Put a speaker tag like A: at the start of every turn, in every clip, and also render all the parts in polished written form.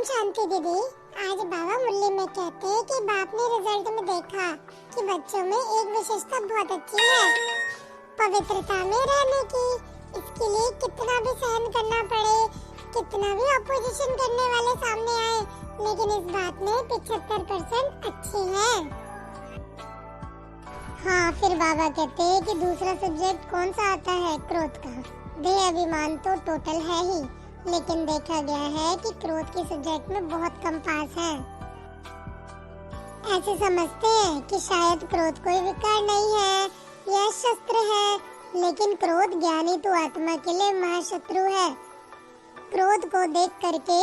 A: शांति दीदी। आज बाबा मुरली में कहते हैं कि बाप ने रिजल्ट में देखा कि बच्चों में एक विशेषता बहुत अच्छी है, पवित्रता में रहने की। इसके लिए कितना भी सहन करना पड़े, कितना भी अपोजिशन करने वाले सामने आए, लेकिन इस बात में 75% अच्छी है। हाँ, फिर बाबा कहते हैं कि दूसरा सब्जेक्ट कौन सा आता है? क्रोध का। देह अभिमान तो टोटल है ही, लेकिन देखा गया है कि क्रोध के सब्जेक्ट में बहुत कम पास है। ऐसे समझते हैं कि शायद क्रोध कोई विकार नहीं है, यह शस्त्र है, लेकिन क्रोध ज्ञानी तो आत्मा के लिए महाशत्रु है। क्रोध को देख करके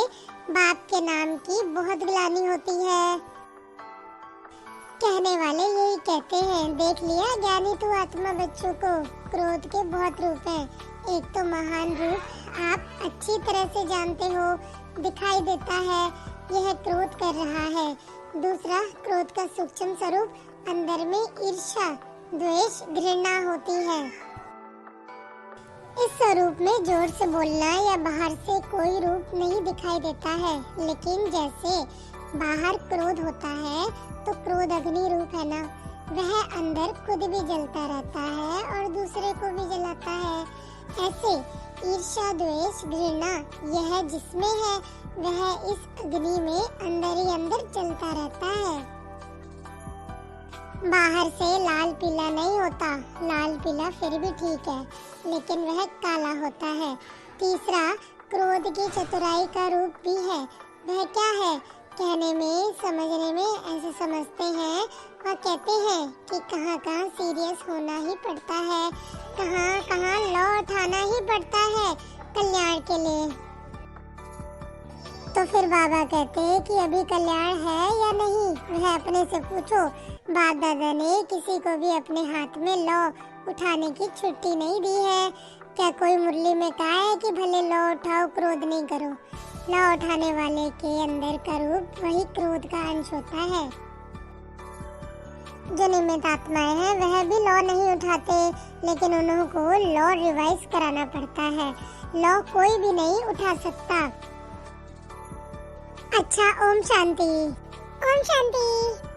A: बाप के नाम की बहुत ग्लानि होती है। कहने वाले यही कहते हैं, देख लिया ज्ञानी तो आत्मा बच्चों को। क्रोध के बहुत रूप हैं। एक तो महान रूप आप अच्छी तरह से जानते हो, दिखाई देता है, यह क्रोध कर रहा है। दूसरा, क्रोध का सूक्ष्म स्वरूप अंदर में ईर्ष्या, द्वेष, घृणा होती है। इस स्वरूप में जोर से बोलना या बाहर से कोई रूप नहीं दिखाई देता है, लेकिन जैसे बाहर क्रोध होता है तो क्रोध अग्नि रूप है ना, वह अंदर खुद भी जलता रहता है और दूसरे को भी जलाता है। ऐसे ईर्ष्या, द्वेष, घृणा यह जिसमें है वह इस अग्नि में अंदर ही अंदर जलता रहता है। बाहर से लाल पीला नहीं होता, लाल पीला फिर भी ठीक है, लेकिन वह काला होता है। तीसरा, क्रोध की चतुराई का रूप भी है। वह क्या है? कहने में, समझने में ऐसे समझते हैं और कहते हैं कि कहाँ सीरियस होना ही पड़ता है, कहाँ लौ उठाना ही पड़ता है कल्याण के लिए। तो फिर बाबा कहते हैं कि अभी कल्याण है या नहीं, वह अपने से पूछो। बाप दादा ने किसी को भी अपने हाथ में लौ उठाने की छुट्टी नहीं दी है। क्या कोई मुरली में कहा है कि भले लौ उठाओ, क्रोध नहीं करो? लौ उठाने वाले के अंदर का रूप वही क्रोध का अंश होता है। जो निमित्त आत्माएं हैं वह भी लौ नहीं उठाते, लेकिन उन्हों को लौ रिवाइज कराना पड़ता है। लौ कोई भी नहीं उठा सकता। अच्छा, ओम शांति। ओम शांति।